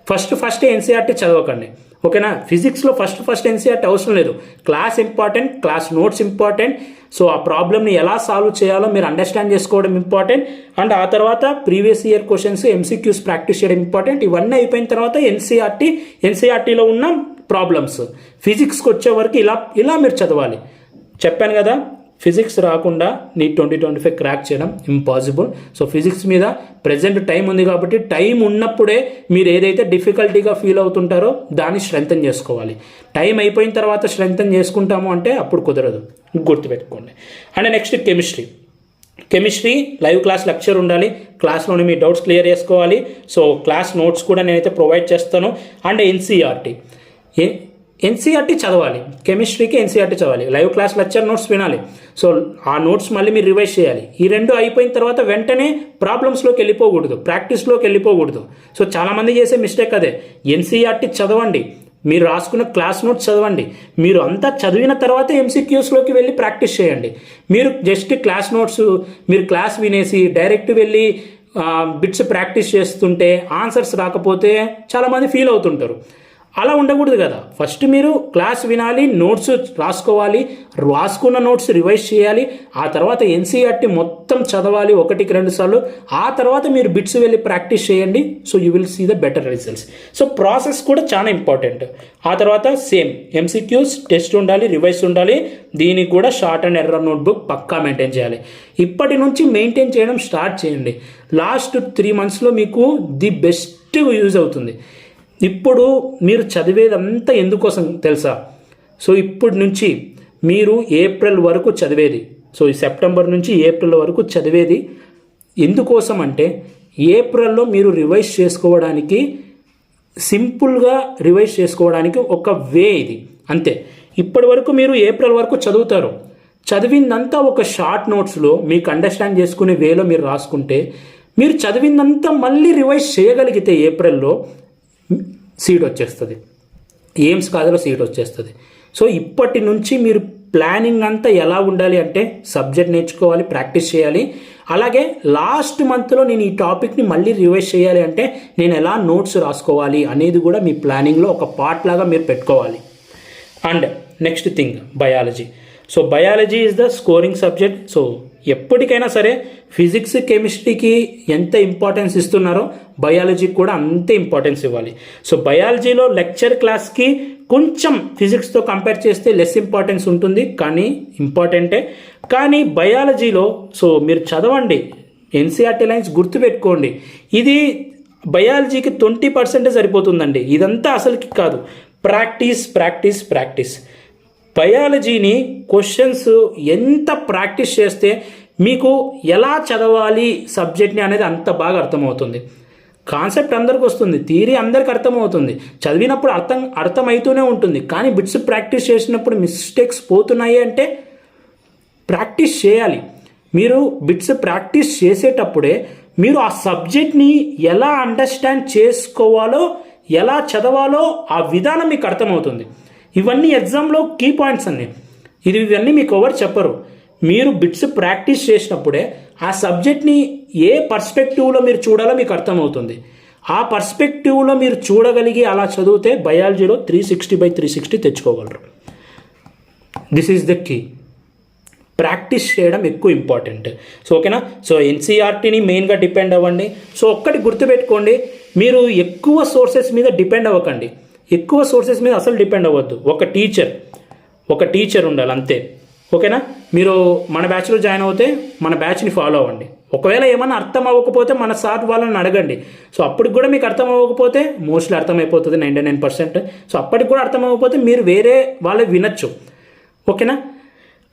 ఫస్ట్ ఎన్సీఆర్టీ చదవకండి. ఓకేనా. ఫిజిక్స్లో ఫస్ట్ ఎన్సీఆర్టీ అవసరం లేదు. Class important, class notes important. So ఆ ప్రాబ్లమ్ని ఎలా సాల్వ్ చేయాలో మీరు అండర్స్టాండ్ చేసుకోవడం ఇంపార్టెంట్. అండ్ ఆ తర్వాత previous year questions, MCQs practice చేయడం ఇంపార్టెంట్. ఇవన్నీ అయిపోయిన తర్వాత ఎన్సీఆర్టీలో ఉన్న ప్రాబ్లమ్స్ ఫిజిక్స్కి వచ్చే వరకు ఇలా మీరు చదవాలి. చెప్పాను కదా, ఫిజిక్స్ రాకుండా నీట్ 2025 క్రాక్ చేయడం ఇంపాసిబుల్. సో ఫిజిక్స్ మీద ప్రజెంట్ టైం ఉంది కాబట్టి టైం ఉన్నప్పుడే మీరు ఏదైతే డిఫికల్టీగా ఫీల్ అవుతుంటారో దాన్ని స్ట్రెంగ్తన్ చేసుకోవాలి. టైం అయిపోయిన తర్వాత స్ట్రెంగ్తన్ చేసుకుంటాము అంటే అప్పుడు కుదరదు, గుర్తుపెట్టుకోండి. And next chemistry live class lecture ఉండాలి. క్లాస్లోనే మీ డౌట్స్ క్లియర్ చేసుకోవాలి. సో క్లాస్ నోట్స్ కూడా నేనైతే ప్రొవైడ్ చేస్తాను. అండ్ ఎన్సీఆర్టీ చదవాలి. కెమిస్ట్రీకి ఎన్సీఆర్టీ చదవాలి. లైవ్ క్లాస్ లెక్చర్ నోట్స్ వినాలి. సో ఆ నోట్స్ మళ్ళీ మీరు రివైజ్ చేయాలి. ఈ రెండు అయిపోయిన తర్వాత వెంటనే ప్రాబ్లమ్స్లోకి వెళ్ళిపోకూడదు, ప్రాక్టీస్లోకి వెళ్ళిపోకూడదు. సో చాలామంది చేసే మిస్టేక్ అదే. ఎన్సీఆర్టీ చదవండి, మీరు రాసుకున్న క్లాస్ నోట్స్ చదవండి, మీరు అంతా చదివిన తర్వాత ఎంసీక్యూస్లోకి వెళ్ళి ప్రాక్టీస్ చేయండి. మీరు జస్ట్ క్లాస్ నోట్స్ మీరు క్లాస్ వినేసి డైరెక్ట్ వెళ్ళి బిట్స్ ప్రాక్టీస్ చేస్తుంటే ఆన్సర్స్ రాకపోతే చాలామంది ఫీల్ అవుతుంటారు. అలా ఉండకూడదు కదా. ఫస్ట్ మీరు క్లాస్ వినాలి, నోట్స్ రాసుకోవాలి, రాసుకున్న నోట్స్ రివైజ్ చేయాలి. ఆ తర్వాత ఎన్సీఆర్టీ మొత్తం చదవాలి 1-2 సార్లు. ఆ తర్వాత మీరు బిట్స్ వెళ్ళి ప్రాక్టీస్ చేయండి. So you will see the better results. So process కూడా చాలా ఇంపార్టెంట్. ఆ తర్వాత సేమ్ ఎంసీక్యూస్ టెస్ట్ ఉండాలి, రివైజ్ ఉండాలి. దీనికి కూడా షార్ట్ అండ్ ఎర్రర్ నోట్బుక్ పక్కా మెయింటైన్ చేయాలి. ఇప్పటి నుంచి మెయింటైన్ చేయడం స్టార్ట్ చేయండి. లాస్ట్ 3 మంత్స్లో మీకు ది బెస్ట్ యూజ్ అవుతుంది. ఇప్పుడు మీరు చదివేదంతా ఎందుకోసం తెలుసా? సో ఇప్పటి నుంచి మీరు ఏప్రిల్ వరకు చదివేది, సో ఈ సెప్టెంబర్ నుంచి ఏప్రిల్ వరకు చదివేది ఎందుకోసం అంటే ఏప్రిల్లో మీరు రివైజ్ చేసుకోవడానికి, సింపుల్గా రివైజ్ చేసుకోవడానికి ఒక వే ఇది, అంతే. ఇప్పటి వరకు మీరు ఏప్రిల్ వరకు చదువుతారు. చదివిందంతా ఒక షార్ట్ నోట్స్లో మీకు అండర్స్టాండ్ చేసుకునే వేలో మీరు రాసుకుంటే, మీరు చదివిందంతా మళ్ళీ రివైజ్ చేయగలిగితే ఏప్రిల్లో సీట్ వచ్చేస్తుంది, ఎయిమ్స్ కాలేజ్లో సీట్ వచ్చేస్తుంది. సో ఇప్పటి నుంచి మీరు ప్లానింగ్ అంతా ఎలా ఉండాలి అంటే సబ్జెక్ట్ నేర్చుకోవాలి, ప్రాక్టీస్ చేయాలి. అలాగే లాస్ట్ మంత్లో నేను ఈ టాపిక్ని మళ్ళీ రివైజ్ చేయాలి అంటే నేను ఎలా నోట్స్ రాసుకోవాలి అనేది కూడా మీ ప్లానింగ్లో ఒక పార్ట్ లాగా మీరు పెట్టుకోవాలి. And next thing biology. So biology is the scoring subject. So ఎప్పటికైనా సరే ఫిజిక్స్ కెమిస్ట్రీకి ఎంత ఇంపార్టెన్స్ ఇస్తున్నారో బయాలజీకి కూడా అంతే ఇంపార్టెన్స్ ఇవ్వాలి. సో బయాలజీలో లెక్చర్ క్లాస్కి కొంచెం ఫిజిక్స్తో కంపేర్ చేస్తే లెస్ ఇంపార్టెన్స్ ఉంటుంది, కానీ ఇంపార్టెంటే. కానీ బయాలజీలో సో మీరు చదవండి, ఎన్సీఆర్టీ లైన్స్ గుర్తుపెట్టుకోండి. ఇది బయాలజీకి 20% సరిపోతుందండి. ఇదంతా అసలుకి కాదు. Practice practice practice. బయాలజీని క్వశ్చన్స్ ఎంత ప్రాక్టీస్ చేస్తే మీకు ఎలా చదవాలి సబ్జెక్ట్ని అనేది అంత బాగా అర్థమవుతుంది. కాన్సెప్ట్ అందరికి వస్తుంది, థియరీ అందరికి అర్థమవుతుంది, చదివినప్పుడు అర్థమవుతూనే ఉంటుంది. కానీ బిట్స్ ప్రాక్టీస్ చేసినప్పుడు మిస్టేక్స్ పోతున్నాయి అంటే ప్రాక్టీస్ చేయాలి. మీరు బిట్స్ ప్రాక్టీస్ చేసేటప్పుడే మీరు ఆ సబ్జెక్ట్ని ఎలా అండర్స్టాండ్ చేసుకోవాలో, ఎలా చదవాలో ఆ విధానం మీకు అర్థమవుతుంది. ఇవన్నీ ఎగ్జామ్లో కీ పాయింట్స్ అన్నీ. ఇవన్నీ మీకు ఎవరు చెప్పరు. మీరు బిట్స్ ప్రాక్టీస్ చేసినప్పుడే ఆ సబ్జెక్ట్ని ఏ పర్స్పెక్టివ్లో మీరు చూడాలో మీకు అర్థమవుతుంది. ఆ పర్స్పెక్టివ్లో మీరు చూడగలిగి అలా చదివితే బయాలజీలో 360/360 తెచ్చుకోగలరు. This is the key. Practice చేయడం ఎక్కువ ఇంపార్టెంట్. సో ఓకేనా. సో ఎన్సీఆర్టీని మెయిన్గా డిపెండ్ అవ్వండి. సో ఒక్కటి గుర్తుపెట్టుకోండి, మీరు ఎక్కువ సోర్సెస్ మీద డిపెండ్ అవ్వకండి. ఎక్కువ సోర్సెస్ మీద అసలు డిపెండ్ అవ్వద్దు. ఒక టీచర్ ఉండాలి అంతే. ఓకేనా. మీరు మన బ్యాచ్లో జాయిన్ అవుతే మన బ్యాచ్ని ఫాలో అవ్వండి. ఒకవేళ ఏమన్నా అర్థం అవ్వకపోతే మన సార్ వాళ్ళని అడగండి. సో అప్పటికి కూడా మీకు అర్థం అవ్వకపోతే మోస్ట్లీ అర్థమైపోతుంది 99%. సో అప్పటికి కూడా అర్థం అవ్వకపోతే మీరు వేరే వాళ్ళకి వినొచ్చు. ఓకేనా.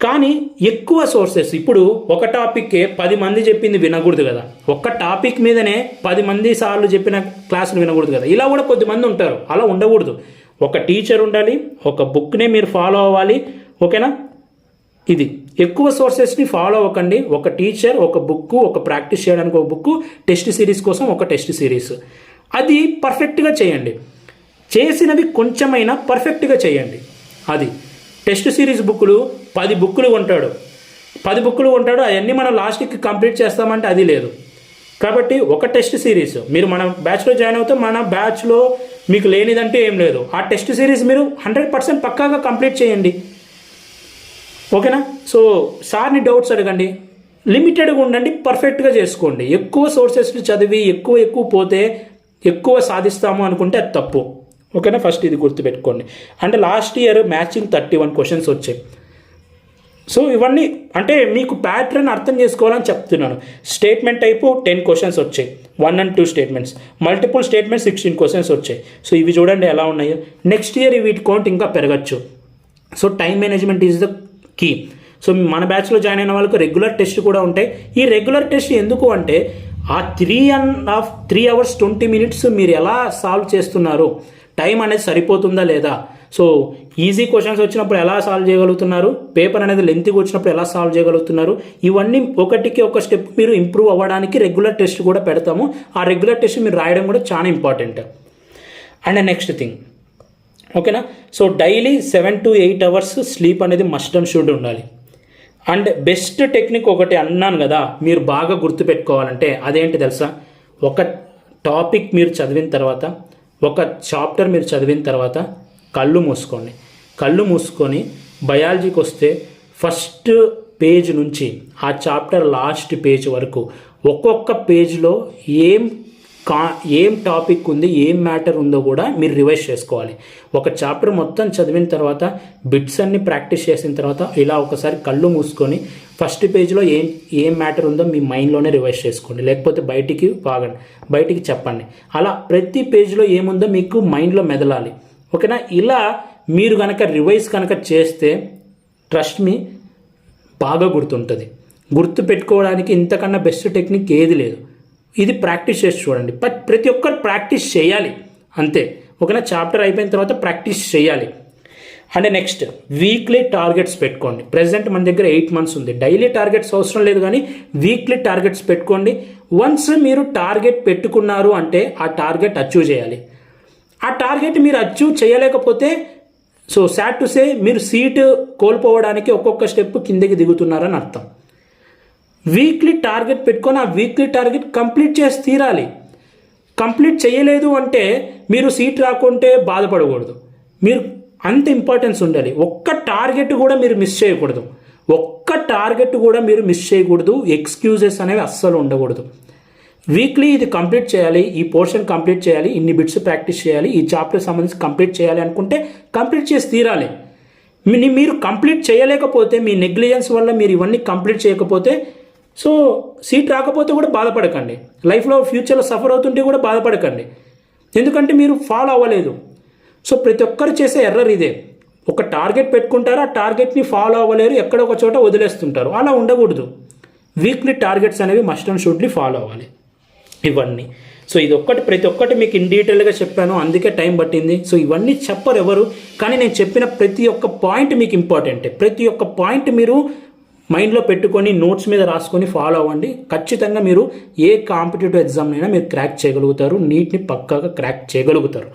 కానీ ఎక్కువ సోర్సెస్, ఇప్పుడు ఒక టాపిక్కే 10 మంది చెప్పింది వినకూడదు కదా. ఒక్క టాపిక్ మీదనే 10 మంది సార్లు చెప్పిన క్లాసులు వినకూడదు కదా. ఇలా కూడా కొద్దిమంది ఉంటారు, అలా ఉండకూడదు. ఒక టీచర్ ఉండాలి, ఒక బుక్నే మీరు ఫాలో అవ్వాలి. ఓకేనా. ఇది ఎక్కువ సోర్సెస్ని ఫాలో అవ్వకండి. ఒక టీచర్, ఒక బుక్, ఒక ప్రాక్టీస్ చేయడానికి ఒక బుక్, టెస్ట్ సిరీస్ కోసం ఒక టెస్ట్ సిరీస్, అది పర్ఫెక్ట్గా చేయండి. చేసినవి కొంచెమైనా పర్ఫెక్ట్గా చేయండి. అది టెస్ట్ సిరీస్ బుక్కులు 10 బుక్కులు కొంటాడు, అవన్నీ మనం లాస్ట్కి కంప్లీట్ చేస్తామంటే అది లేదు. కాబట్టి ఒక టెస్ట్ సిరీస్, మీరు మన బ్యాచ్లో జాయిన్ అవుతే మన బ్యాచ్లో మీకు లేనిదంటే ఏం లేదు. ఆ టెస్ట్ సిరీస్ మీరు 100% పక్కాగా కంప్లీట్ చేయండి, ఓకేనా. సో సార్ని డౌట్స్ అడగండి, లిమిటెడ్గా ఉండండి, పర్ఫెక్ట్గా చేసుకోండి. ఎక్కువ సోర్సెస్ని చదివి ఎక్కువ పోతే ఎక్కువ సాధిస్తాము అనుకుంటే అది తప్పు, ఓకేనా. ఫస్ట్ ఇది గుర్తుపెట్టుకోండి. అంటే లాస్ట్ ఇయర్ మ్యాచింగ్ 31 క్వశ్చన్స్ వచ్చాయి. సో ఇవన్నీ అంటే మీకు ప్యాటర్న్ అర్థం చేసుకోవాలని చెప్తున్నాను. స్టేట్మెంట్ టైపు 10 క్వశ్చన్స్ వచ్చాయి, 1 and 2 statements, multiple statements 16 questions వచ్చాయి. సో ఇవి చూడండి ఎలా ఉన్నాయో. నెక్స్ట్ ఇయర్ వీటి కౌంట్ ఇంకా పెరగచ్చు. So time management is the key. So మన బ్యాచ్లో జాయిన్ అయిన వాళ్ళకు రెగ్యులర్ టెస్ట్ కూడా ఉంటాయి. ఈ రెగ్యులర్ టెస్ట్ ఎందుకు అంటే ఆ 3 hours 20 minutes మీరు ఎలా సాల్వ్ చేస్తున్నారు, టైం అనేది సరిపోతుందా లేదా, సో ఈజీ క్వశ్చన్స్ వచ్చినప్పుడు ఎలా సాల్వ్ చేయగలుగుతున్నారు, పేపర్ అనేది లెంత్గా వచ్చినప్పుడు ఎలా సాల్వ్ చేయగలుగుతున్నారు, ఇవన్నీ ఒకటికి ఒక స్టెప్ మీరు ఇంప్రూవ్ అవ్వడానికి రెగ్యులర్ టెస్ట్ కూడా పెడతాము. ఆ రెగ్యులర్ టెస్ట్ మీరు రాయడం కూడా చాలా ఇంపార్టెంట్. అండ్ నెక్స్ట్ థింగ్, ఓకేనా. So daily 7 to 8 hours sleep అనేది మస్ట్ అండ్ షుడ్ ఉండాలి. అండ్ బెస్ట్ టెక్నిక్ ఒకటి అన్నాను కదా, మీరు బాగా గుర్తుపెట్టుకోవాలంటే అదేంటి తెలుసా, ఒక టాపిక్ మీరు చదివిన తర్వాత, ఒక చాప్టర్ మీరు చదివిన తర్వాత కళ్ళు మూసుకోండి. కళ్ళు మూసుకొని బయాలజీకి వస్తే ఫస్ట్ పేజ్ నుంచి ఆ చాప్టర్ లాస్ట్ పేజ్ వరకు ఒక్కొక్క పేజ్లో ఏం టాపిక్ ఉంది, ఏం మ్యాటర్ ఉందో కూడా మీరు రివైజ్ చేసుకోవాలి. ఒక చాప్టర్ మొత్తం చదివిన తర్వాత బిట్స్ అన్ని ప్రాక్టీస్ చేసిన తర్వాత ఇలా ఒకసారి కళ్ళు మూసుకొని ఫస్ట్ పేజ్లో ఏం మ్యాటర్ ఉందో మీ మైండ్లోనే రివైజ్ చేసుకోండి, లేకపోతే బయటికి చెప్పండి. అలా ప్రతి పేజ్లో ఏముందో మీకు మైండ్లో మెదలాలి, ఓకేనా. ఇలా మీరు కనుక రివైజ్ కనుక చేస్తే ట్రస్ట్ మీ బాగా గుర్తుంటుంది. గుర్తు పెట్టుకోవడానికి ఇంతకన్నా బెస్ట్ టెక్నిక్ ఏది లేదు. ఇది ప్రాక్టీస్ చేసి చూడండి. బట్ ప్రతి ఒక్కరు ప్రాక్టీస్ చేయాలి అంతే, ఓకేనా. చాప్టర్ అయిపోయిన తర్వాత ప్రాక్టీస్ చేయాలి. అండ్ నెక్స్ట్ వీక్లీ టార్గెట్స్ పెట్టుకోండి. ప్రజెంట్ మన దగ్గర 8 months ఉంది. డైలీ టార్గెట్స్ అవసరం లేదు, కానీ వీక్లీ టార్గెట్స్ పెట్టుకోండి. వన్స్ మీరు టార్గెట్ పెట్టుకున్నారు అంటే ఆ టార్గెట్ అచీవ్ చేయాలి. ఆ టార్గెట్ మీరు అచీవ్ చేయలేకపోతే సో సాడ్ టు సే మీరు సీట్ కోల్పోవడానికి ఒక్కొక్క స్టెప్ కిందకి దిగుతున్నారని అర్థం. వీక్లీ టార్గెట్ పెట్టుకొని ఆ వీక్లీ టార్గెట్ కంప్లీట్ చేసి తీరాలి. కంప్లీట్ చేయలేదు అంటే మీరు సీట్ రాకుంటే బాధపడకూడదు, మీరు అంత ఇంపార్టెన్స్ ఉండాలి. ఒక్క టార్గెట్ కూడా మీరు మిస్ చేయకూడదు. ఎక్స్క్యూజెస్ అనేవి అస్సలు ఉండకూడదు. వీక్లీ ఇది కంప్లీట్ చేయాలి, ఈ పోర్షన్ కంప్లీట్ చేయాలి, ఇన్ని బిట్స్ ప్రాక్టీస్ చేయాలి, ఈ చాప్టర్ సంబంధించి కంప్లీట్ చేయాలి అనుకుంటే కంప్లీట్ చేసి తీరాలి. మీరు కంప్లీట్ చేయలేకపోతే మీ నెగ్లిజెన్స్ వల్ల మీరు ఇవన్నీ కంప్లీట్ చేయకపోతే సో సీట్ రాకపోతే కూడా బాధపడకండి. లైఫ్లో ఫ్యూచర్లో సఫర్ అవుతుంటే కూడా బాధపడకండి, ఎందుకంటే మీరు ఫాలో అవ్వలేదు. సో ప్రతి ఒక్కరు చేసే ఎర్రర్ ఇదే. ఒక టార్గెట్ పెట్టుకుంటారు, ఆ టార్గెట్ని ఫాలో అవ్వలేరు, ఎక్కడ ఒక చోట వదిలేస్తుంటారు. అలా ఉండకూడదు. వీక్లీ టార్గెట్స్ అనేవి మస్ట్ అండ్ షుడ్లీ ఫాలో అవ్వాలి ఇవన్నీ. సో ఇది ప్రతి ఒక్కటి మీకు ఇన్ డీటెయిల్గా చెప్పాను, అందుకే టైం పట్టింది. సో ఇవన్నీ చెప్పరు ఎవరు, కానీ నేను చెప్పిన ప్రతి ఒక్క పాయింట్ మీకు ఇంపార్టెంటే. ప్రతి ఒక్క పాయింట్ మీరు మైండ్లో పెట్టుకొని నోట్స్ మీద రాసుకొని ఫాలో అవ్వండి. ఖచ్చితంగా మీరు ఏ కాంపిటేటివ్ ఎగ్జామ్నైనా మీరు క్రాక్ చేయగలుగుతారు, నీట్ని పక్కాగా క్రాక్ చేయగలుగుతారు.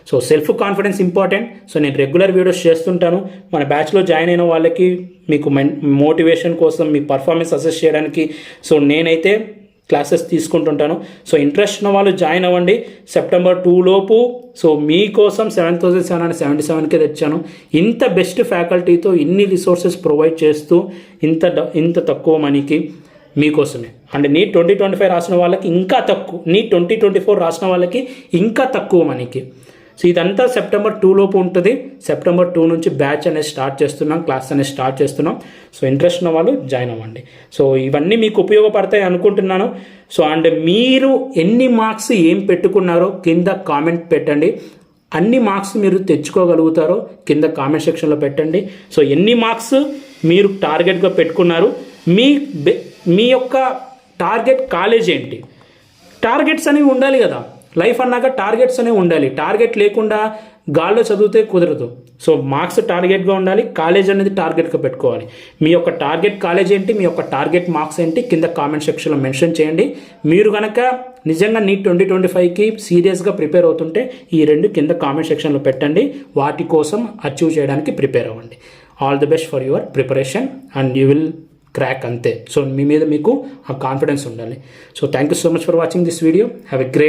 So self confidence important. So నేను రెగ్యులర్ వీడియోస్ చేస్తుంటాను. మన బ్యాచ్లో జాయిన్ అయిన వాళ్ళకి మీకు మోటివేషన్ కోసం, మీ పర్ఫార్మెన్స్ అసెస్ చేయడానికి సో నేనైతే క్లాసెస్ తీసుకుంటుంటాను. సో ఇంట్రెస్ట్ ఉన్న వాళ్ళు జాయిన్ అవ్వండి. September 2 లోపు సో మీకోసం 7,777కే తెచ్చాను. ఇంత బెస్ట్ ఫ్యాకల్టీతో ఇన్ని రిసోర్సెస్ ప్రొవైడ్ చేస్తూ ఇంత తక్కువ మనీకి మీకోసమే. అండ్ నీట్ 2025 రాసిన వాళ్ళకి ఇంకా తక్కువ, నీట్ 2024 రాసిన వాళ్ళకి ఇంకా తక్కువ మనీకి. సో ఇదంతా September 2 లోపు ఉంటుంది. September 2 నుంచి బ్యాచ్ అనేది స్టార్ట్ చేస్తున్నాం, క్లాస్ అనేది స్టార్ట్ చేస్తున్నాం. సో ఇంట్రెస్ట్ ఉన్న వాళ్ళు జాయిన్ అవ్వండి. సో ఇవన్నీ మీకు ఉపయోగపడతాయి అనుకుంటున్నాను. సో అండ్ మీరు ఎన్ని మార్క్స్ ఏం పెట్టుకున్నారో కింద కామెంట్ పెట్టండి. అన్ని మార్క్స్ మీరు తెచ్చుకోగలుగుతారో కింద కామెంట్ సెక్షన్లో పెట్టండి. సో ఎన్ని మార్క్స్ మీరు టార్గెట్గా పెట్టుకున్నారు, మీ యొక్క టార్గెట్ కాలేజ్ ఏంటి, టార్గెట్స్ అనేవి ఉండాలి కదా. లైఫ్ అన్నాక టార్గెట్స్ అనేవి ఉండాలి. టార్గెట్ లేకుండా గాల్లో చదివితే కుదరదు. సో మార్క్స్ టార్గెట్గా ఉండాలి, కాలేజ్ అనేది టార్గెట్గా పెట్టుకోవాలి. మీ యొక్క టార్గెట్ కాలేజ్ ఏంటి, మీ యొక్క టార్గెట్ మార్క్స్ ఏంటి కింద కామెంట్ సెక్షన్లో మెన్షన్ చేయండి. మీరు కనుక నిజంగా నీట్ 2025కి సీరియస్గా ప్రిపేర్ అవుతుంటే ఈ 2 కింద కామెంట్ సెక్షన్లో పెట్టండి. వాటి కోసం అచీవ్ చేయడానికి ప్రిపేర్ అవ్వండి. All the best for your preparation and you will crack అంతే. సో మీ మీద మీకు ఆ కాన్ఫిడెన్స్ ఉండాలి. So thank you so much for watching this video. Have a great